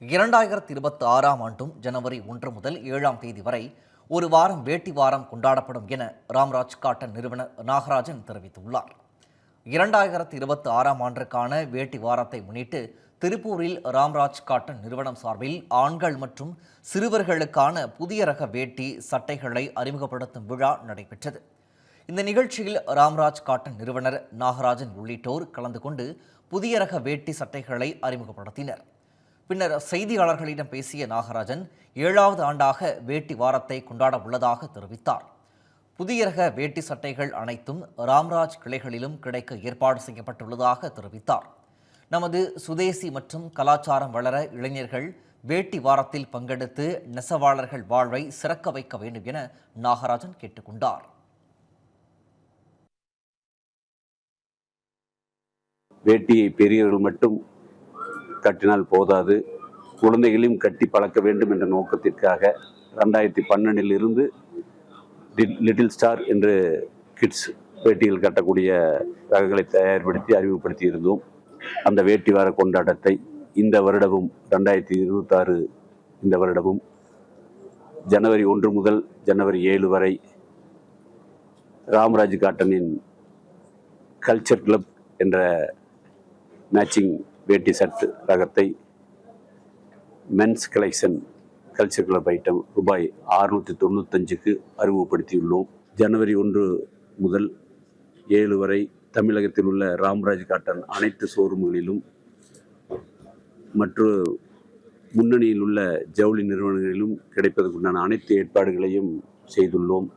2026ஆம் ஆண்டும் ஜனவரி 1 முதல் 7ஆம் தேதி வரை ஒரு வாரம் வேட்டி வாரம் கொண்டாடப்படும் என ராம்ராஜ் காட்டன் நிறுவனர் நாகராஜன் தெரிவித்துள்ளார். 2026ஆம் ஆண்டிற்கான வேட்டி வாரத்தை முன்னிட்டு திருப்பூரில் ராம்ராஜ் காட்டன் நிறுவனம் சார்பில் ஆண்கள் மற்றும் சிறுவர்களுக்கான புதிய ரக வேட்டி சட்டைகளை அறிமுகப்படுத்தும் விழா நடைபெற்றது. இந்த நிகழ்ச்சியில் ராம்ராஜ் காட்டன் நிறுவனர் நாகராஜன் உள்ளிட்டோர் கலந்து கொண்டு புதிய ரக வேட்டி சட்டைகளை அறிமுகப்படுத்தினர். பின்னர் செய்தியாளர்களிடம் பேசிய நாகராஜன் 7வது ஆண்டாக வேட்டி வாரத்தை கொண்டாட உள்ளதாக தெரிவித்தார். புதிய ரக வேட்டி சட்டைகள் அனைத்தும் ராம்ராஜ் கிளைகளிலும் கிடைக்க ஏற்பாடு செய்யப்பட்டுள்ளதாக தெரிவித்தார். நமது சுதேசி மற்றும் கலாச்சாரம் வளர இளைஞர்கள் வேட்டி வாரத்தில் பங்கெடுத்து நெசவாளர்கள் வாழ்வை சிறக்க வைக்க வேண்டும் என நாகராஜன் கேட்டுக்கொண்டார். வேட்டியை பெரியவர்கள் மட்டும் கட்டினால் போதாது, குழந்தைகளையும் கட்டி பழக்க வேண்டும் என்ற நோக்கத்திற்காக 2012 இருந்து லிட்டில் ஸ்டார் என்று கிட்ஸ் வேட்டிகள் கட்டக்கூடிய ரகங்களை தயார்படுத்தி அறிமுகப்படுத்தி இருந்தோம். அந்த வேட்டி வார கொண்டாட்டத்தை இந்த வருடமும் 2026 இந்த வருடமும் ஜனவரி 1 முதல் ஜனவரி 7 வரை ராம்ராஜ் காட்டனின் கல்ச்சர் கிளப் என்ற மேட்சிங் வேட்டி சர்ட் ரகத்தை men's collection culture club item ரூபாய் 695க்கு அறிமுகப்படுத்தியுள்ளோம். ஜனவரி 1 முதல் 7 வரை தமிழகத்தில் உள்ள ராம்ராஜ் காட்டன் அனைத்து ஷோரூம்களிலும் மற்றும் முன்னணியில் உள்ள ஜவுளி நிறுவனங்களிலும் கிடைப்பதற்குண்டான அனைத்து ஏற்பாடுகளையும் செய்துள்ளோம்.